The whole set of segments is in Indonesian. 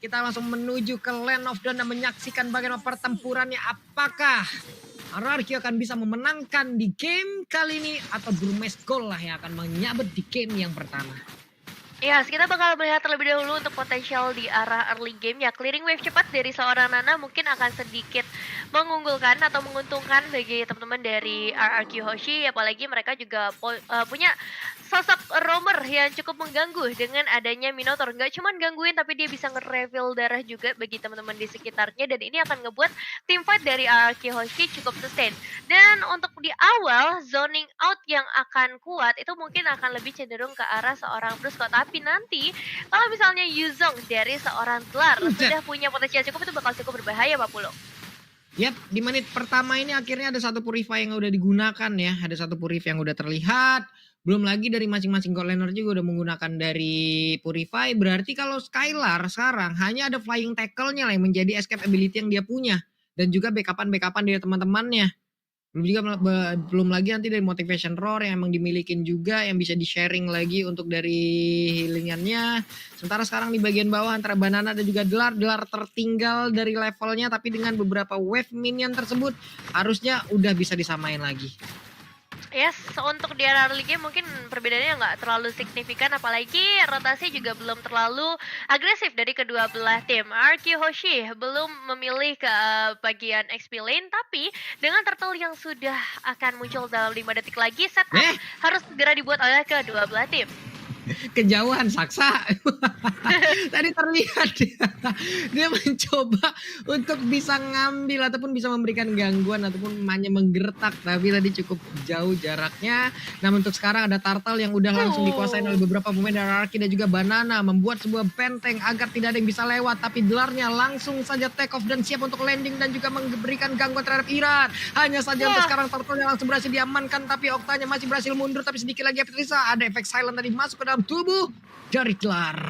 Kita langsung menuju ke Land of Dawn dan menyaksikan bagaimana pertempurannya. Apakah RRQ akan bisa memenangkan di game kali ini atau Burmese Gold lah yang akan menyabet di game yang pertama. Ya, kita bakal melihat terlebih dahulu untuk potensial di arah early game ya. Clearing wave cepat dari seorang Nana mungkin akan sedikit mengunggulkan atau menguntungkan bagi teman-teman dari RRQ Hoshi, apalagi mereka juga punya sosok roamer yang cukup mengganggu dengan adanya Minotaur. Nggak cuma gangguin, tapi dia bisa nge-reveal darah juga bagi teman-teman di sekitarnya, dan ini akan ngebuat teamfight dari RRQ Hoshi cukup sustain. Dan untuk di awal, zoning out yang akan kuat itu mungkin akan lebih cenderung ke arah seorang Brusco. Tapi nanti kalau misalnya Yuzong dari seorang Dlar sudah punya potensial cukup, itu bakal cukup berbahaya Pak Pulo. Yap, di menit pertama ini akhirnya ada satu Purify yang udah digunakan ya. Ada satu Purify yang udah terlihat. Belum lagi dari masing-masing gold laner juga udah menggunakan dari Purify. Berarti kalau Skylar sekarang hanya ada flying tackle-nya lah yang menjadi escape ability yang dia punya. Dan juga backupan dari teman-temannya. Belum lagi nanti dari motivation roar yang emang dimilikin juga, yang bisa di sharing lagi untuk dari healingannya. Sementara sekarang di bagian bawah antara Banana dan juga Dlar tertinggal dari levelnya, tapi dengan beberapa wave minion tersebut harusnya udah bisa disamain lagi. Yes, untuk di area early game mungkin perbedaannya nggak terlalu signifikan, apalagi rotasi juga belum terlalu agresif dari kedua belah tim. RQ Hoshi belum memilih ke bagian XP lane, tapi dengan turtle yang sudah akan muncul dalam 5 detik lagi, setup harus segera dibuat oleh kedua belah tim. Kejauhan Saksa tadi terlihat dia mencoba untuk bisa ngambil ataupun bisa memberikan gangguan ataupun hanya menggertak, tapi tadi cukup jauh jaraknya. Namun untuk sekarang ada Turtle yang udah langsung dikuasain oleh beberapa pemain dari Arki dan juga Banana, membuat sebuah benteng agar tidak ada yang bisa lewat, tapi Dlarnya langsung saja take off dan siap untuk landing dan juga memberikan gangguan terhadap Iran. Hanya saja untuk sekarang Turtle langsung berhasil diamankan, tapi Oktanya masih berhasil mundur, tapi sedikit lagi ada efek silent tadi masuk ke dalam tubuh dari Dlar.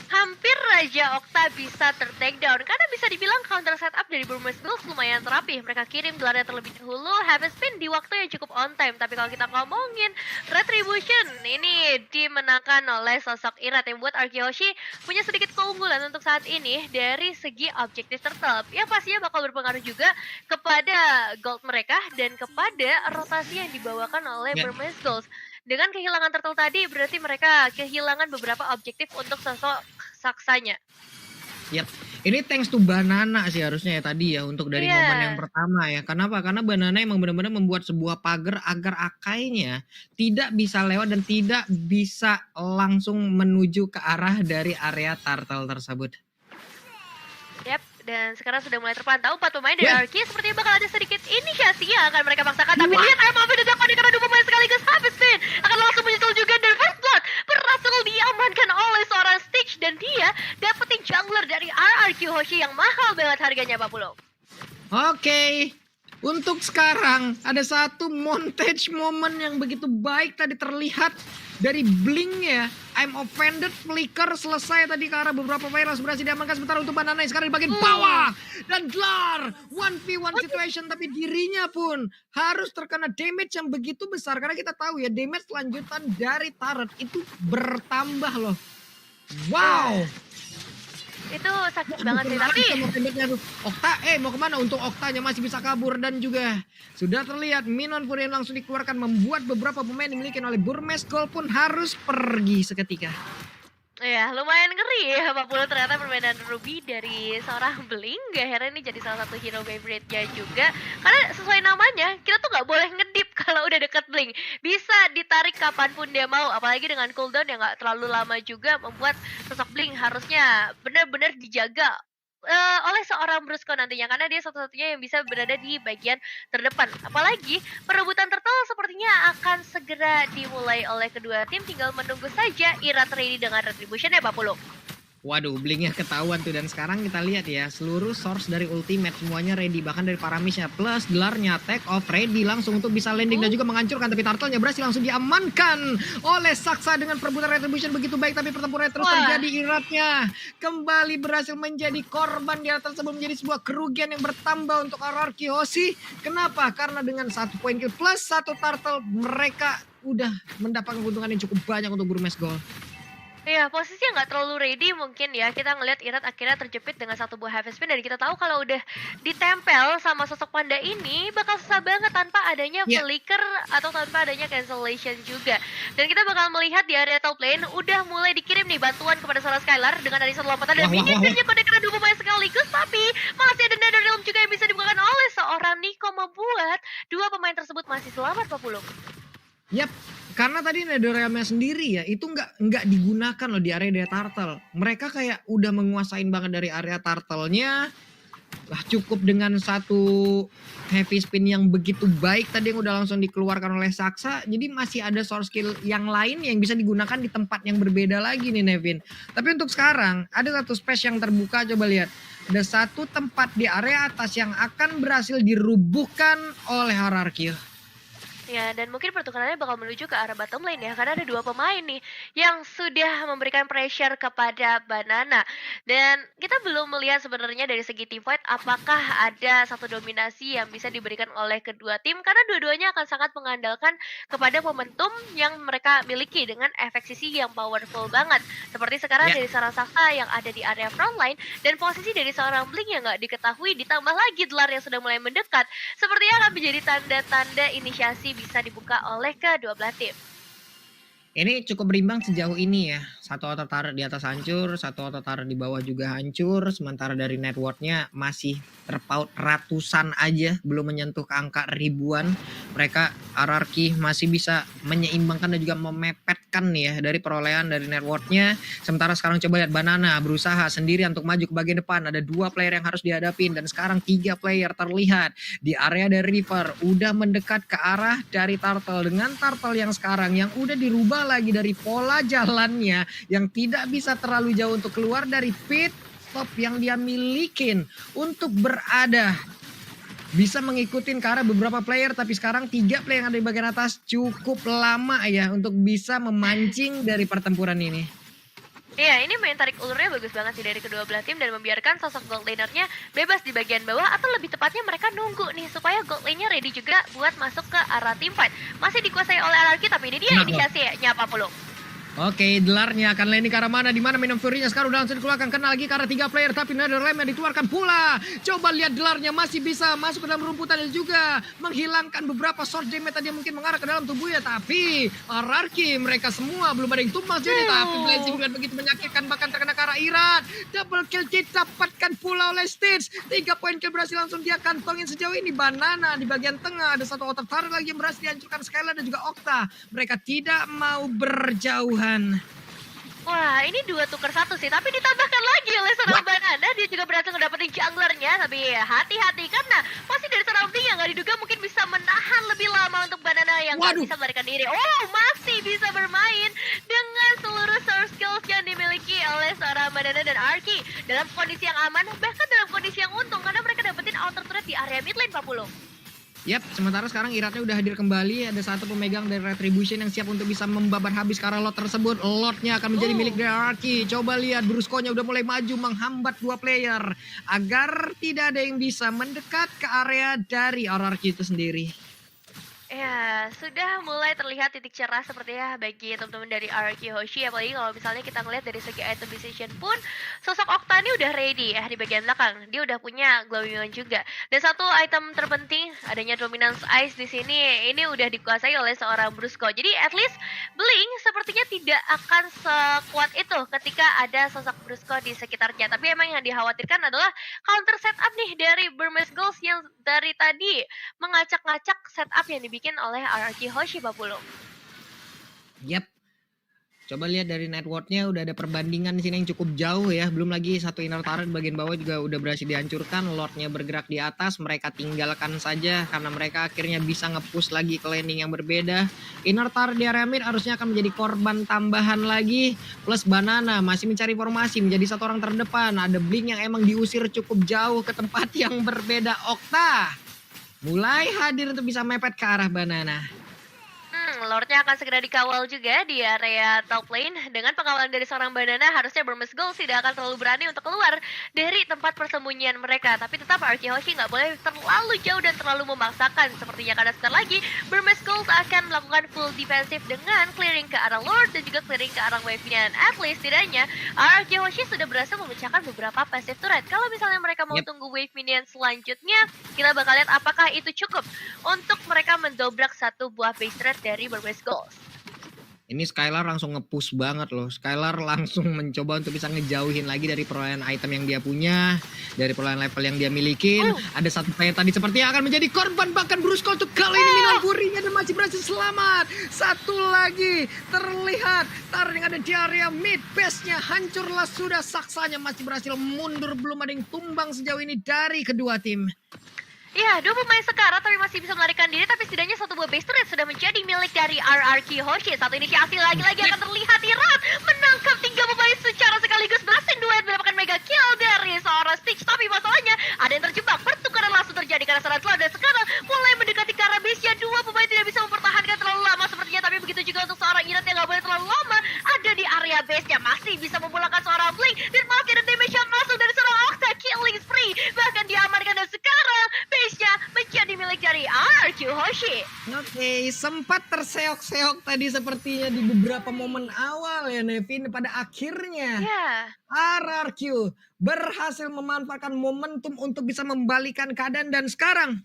Hampir aja Okta bisa ter-takedown, karena bisa dibilang counter setup dari Burmese Gold lumayan terapi. Mereka kirim Dlarnya terlebih dahulu, have a spin di waktu yang cukup on time. Tapi kalau kita ngomongin Retribution, ini dimenangkan oleh sosok Irat yang buat RQ Hoshi punya sedikit keunggulan untuk saat ini dari segi objektif turtle, yang pastinya bakal berpengaruh juga kepada gold mereka dan kepada rotasi yang dibawakan oleh Burmese Gold. Dengan kehilangan turtle tadi, berarti mereka kehilangan beberapa objektif untuk sosok Saksanya. Yap, ini thanks to Banana sih harusnya ya tadi ya, untuk dari momen yang pertama ya. Kenapa? Karena Banana emang benar-benar membuat sebuah pagar agar Akainya tidak bisa lewat dan tidak bisa langsung menuju ke arah dari area turtle tersebut. Yap, dan sekarang sudah mulai terpantau 4 pemain dari Arki. Sepertinya bakal ada sedikit inisiasi yang akan mereka paksakan. Tapi lihat Emma didapat karena 2 pemain sekaligus habis spin. Akan langsung menyusul juga dari First Blood. Berhasil diamankan oleh seorang Stitch. Dan dia dapetin jungler dari RRQ Hoshi yang mahal banget harganya, Pak Pulo. Oke. Untuk sekarang ada satu montage momen yang begitu baik tadi terlihat dari Blink ya. I'm offended, flicker selesai tadi ke arah beberapa pemain langsung berhasil diamankan. Sementara untuk Banana sekarang di bagian bawah. Dan Dlar 1v1 situation, tapi dirinya pun harus terkena damage yang begitu besar. Karena kita tahu ya, damage lanjutan dari turret itu bertambah loh. Wow. Itu sakit banget sih, tapi Okta, mau kemana? Untuk Oktanya masih bisa kabur dan juga sudah terlihat Minon Fury langsung dikeluarkan, membuat beberapa pemain dimiliki oleh Burmese Gold pun harus pergi seketika. Ya, lumayan ngeri ya Pak Pulo, ternyata permainan Ruby dari seorang Blink akhirnya ini jadi salah satu hero favorite-nya juga. Karena sesuai namanya, kita tuh nggak boleh ngedip kalau udah deket Blink. Bisa ditarik kapanpun dia mau, apalagi dengan cooldown yang nggak terlalu lama juga, membuat sosok Blink harusnya benar-benar dijaga oleh seorang Brusco nantinya, karena dia satu-satunya yang bisa berada di bagian terdepan. Apalagi perebutan turtle sepertinya akan segera dimulai oleh kedua tim, tinggal menunggu saja Irat ready dengan Retribution ya Pak Pulo. Waduh, Blinknya ketahuan tuh, dan sekarang kita lihat ya, seluruh source dari ultimate semuanya ready, bahkan dari Paramisnya plus Dlarnya take off ready langsung untuk bisa landing dan juga menghancurkan, tapi turtle-nya berhasil langsung diamankan oleh Saksa dengan perebutan Retribution begitu baik, tapi pertempuran terus terjadi. Iratnya kembali berhasil menjadi korban di atas tersebut, menjadi sebuah kerugian yang bertambah untuk RRQ Hoshi. Kenapa? Karena dengan 1 point kill plus 1 turtle, mereka udah mendapatkan keuntungan yang cukup banyak untuk Burmese Gold. Iya, posisinya nggak terlalu ready mungkin ya. Kita ngelihat Irat akhirnya terjepit dengan satu buah Heavy Spin dan kita tahu kalau udah ditempel sama sosok panda ini bakal susah banget tanpa adanya Ya, flicker atau tanpa adanya cancellation juga. Dan kita bakal melihat di area top lane udah mulai dikirim nih bantuan kepada seorang Skylar dengan adanya satu lompatan dan wah wah minion wah wah. speed connect karena dua pemain sekaligus, tapi masih ada Nether Realm juga yang bisa dibukakan oleh seorang Nico membuat dua pemain tersebut masih selamat, Pak Pulung. Yap, karena tadi Netherrealm-nya sendiri ya, itu nggak digunakan loh di area Turtle. Mereka kayak udah menguasain banget dari area Turtle-nya. Lah cukup dengan satu heavy spin yang begitu baik tadi yang udah langsung dikeluarkan oleh Saksa. Jadi masih ada source skill yang lain yang bisa digunakan di tempat yang berbeda lagi nih Nevin. Tapi untuk sekarang ada satu space yang terbuka, coba lihat. Ada satu tempat di area atas yang akan berhasil dirubuhkan oleh Hierarchy. Ya, dan mungkin pertukarannya bakal menuju ke arah bottom lane ya, karena ada dua pemain nih yang sudah memberikan pressure kepada Banana. Dan kita belum melihat sebenarnya dari segi team fight apakah ada satu dominasi yang bisa diberikan oleh kedua tim, karena dua-duanya akan sangat mengandalkan kepada momentum yang mereka miliki dengan efek sisi yang powerful banget. Seperti sekarang Ya. dari seorang Saksa yang ada di area frontline dan posisi dari seorang Blink yang nggak diketahui, ditambah lagi Dlar yang sudah mulai mendekat, sepertinya akan menjadi tanda-tanda inisiasi bisa dibuka oleh kedua belah tim. Ini cukup berimbang sejauh ini ya. Satu auto turret di atas hancur, satu auto turret di bawah juga hancur. Sementara dari networknya masih terpaut ratusan aja, belum menyentuh ke angka ribuan. Mereka Hierarchy masih bisa menyeimbangkan dan juga memepetkan ya dari perolehan dari networknya. Sementara sekarang coba lihat Banana berusaha sendirian untuk maju ke bagian depan. Ada 2 player yang harus dihadapin dan sekarang 3 player terlihat di area dari River. Udah mendekat ke arah dari Turtle dengan Turtle yang sekarang yang udah dirubah lagi dari pola jalannya yang tidak bisa terlalu jauh untuk keluar dari pit stop yang dia milikin untuk berada bisa mengikuti ke arah beberapa player, tapi sekarang 3 player yang ada di bagian atas cukup lama ya untuk bisa memancing dari pertempuran ini. Iya, ini main tarik ulurnya bagus banget sih dari kedua belah tim dan membiarkan sosok gold lanernya bebas di bagian bawah, atau lebih tepatnya mereka nunggu nih supaya gold lane-nya ready juga buat masuk ke arah team fight. Masih dikuasai oleh Anarchy, tapi ini dia Nah, inisiasinya apa Pulung? Oke, Dlarnya akan landing ke arah mana? Di mana Minum Fury-nya sekarang udah langsung dikeluarkan. Kena lagi ke arah 3 player, tapi Netherrealm yang dikeluarkan pula. Coba lihat Dlarnya masih bisa masuk ke dalam rumputan dan juga menghilangkan beberapa short damage tadi yang mungkin mengarah ke dalam tubuhnya. Tapi Hierarchy mereka semua belum ada yang tumbang jadi. Tapi Blazing Blade begitu menyakitkan, bahkan terkena ke arah Irat. Double kill didapatkan pula oleh Stitch. 3 poin kill berhasil langsung dia kantongin sejauh ini. Banana di bagian tengah. Ada satu outer turret lagi yang berhasil dihancurkan Skylar dan juga Okta. Mereka tidak mau berjauhan. Wah, ini 2 tukar 1 sih, tapi ditambahkan lagi oleh seorang Banana. Dia juga berhasil ngedapetin junglernya, tapi hati-hati karena pasti dari seorang Blink yang nggak diduga mungkin bisa menahan lebih lama untuk Banana yang nggak bisa melarikan diri. Oh, masih bisa bermain dengan seluruh source skills yang dimiliki oleh seorang Banana dan Arky dalam kondisi yang aman, bahkan dalam kondisi yang untung karena mereka dapetin outer turret di area mid lane, Pak Pulung. Yap, sementara sekarang Iratnya udah hadir kembali. Ada satu pemegang dari Retribution yang siap untuk bisa membabar habis karena lot tersebut. Lotnya akan menjadi milik dari Arky. Coba lihat Brusco-nya udah mulai maju menghambat 2 player agar tidak ada yang bisa mendekat ke area dari Arky itu sendiri. Ya, sudah mulai terlihat titik cerah sepertinya bagi teman-teman dari RRQ Hoshi, apalagi kalau misalnya kita ngelihat dari segi item decision pun sosok Okta ini udah ready ya di bagian belakang. Dia udah punya glowing one juga. Dan satu item terpenting adanya dominance ice di sini ini udah dikuasai oleh seorang Brusco. Jadi at least Blink sepertinya tidak akan sekuat itu ketika ada sosok Brusco di sekitarnya. Tapi emang yang dikhawatirkan adalah counter setup nih dari Burmese Girls yang dari tadi mengacak-ngacak setup yang dibikin oleh RRQ Hoshi, Babulung. Yap. Coba lihat dari networknya udah ada perbandingan di sini yang cukup jauh ya. Belum lagi satu inner turret bagian bawah juga udah berhasil dihancurkan. Lordnya bergerak di atas, mereka tinggalkan saja karena mereka akhirnya bisa nge-push lagi ke landing yang berbeda. Inner turret di area mid harusnya akan menjadi korban tambahan lagi. Plus Banana masih mencari formasi menjadi satu orang terdepan. Ada Blink yang emang diusir cukup jauh ke tempat yang berbeda. Okta mulai hadir untuk bisa mepet ke arah Banana. Lordnya akan segera dikawal juga di area top lane. Dengan pengawalan dari seorang Banana, harusnya Burmese Gold tidak akan terlalu berani untuk keluar dari tempat persembunyian mereka. Tapi tetap RQ Hoshi nggak boleh terlalu jauh dan terlalu memaksakan. Sepertinya karena sebentar lagi, Burmese Gold akan melakukan full defensive dengan clearing ke arah Lord dan juga clearing ke arah wave-nya. At least, setidaknya, RQ Hoshi sudah berhasil memecahkan beberapa passive turret. Kalau misalnya mereka mau Yep. tunggu wave minion selanjutnya, kita bakal lihat apakah itu cukup untuk mereka mendobrak satu buah base turret dari Burmese Gold. Ini Skylar langsung nge-push banget loh. Skylar langsung mencoba untuk bisa ngejauhin lagi dari perolehan item yang dia punya, dari perolehan level yang dia milikin. Ada satu player tadi sepertinya akan menjadi korban, bahkan Brusco untuk kali ini Milan Purinya dan masih berhasil selamat. Satu lagi terlihat Tar yang ada di area mid base-nya hancurlah sudah, saksanya masih berhasil mundur, belum ada yang tumbang sejauh ini dari kedua tim. Ya, dua pemain sekarat tapi masih bisa melarikan diri, tapi setidaknya satu buah base turret sudah menjadi milik dari RRQ Hoshi. Satu inisiasi lagi-lagi akan terlihat Irat menangkap 3 pemain secara sekaligus, berhasil duet mendapatkan mega kill dari seorang Stitch. Tapi masalahnya ada yang terjebak, pertukaran langsung terjadi karena serangan telah dan sekarang mulai mendekati ke arah base-nya. Dua pemain tidak bisa mempertahankan terlalu lama sepertinya, tapi begitu juga untuk seorang Irat yang gak boleh terlalu lama ada di area base-nya. Masih bisa memulangkan seorang Blink dan masih ada damage yang masuk dari seorang Octa, killing spree bahkan diamankan dan sekarang base-nya menjadi milik dari RQ Hoshi. Oke, sempat terseok-seok tadi sepertinya di beberapa momen awal ya Nevin. Pada akhirnya Ya, RRQ berhasil memanfaatkan momentum untuk bisa membalikan keadaan dan sekarang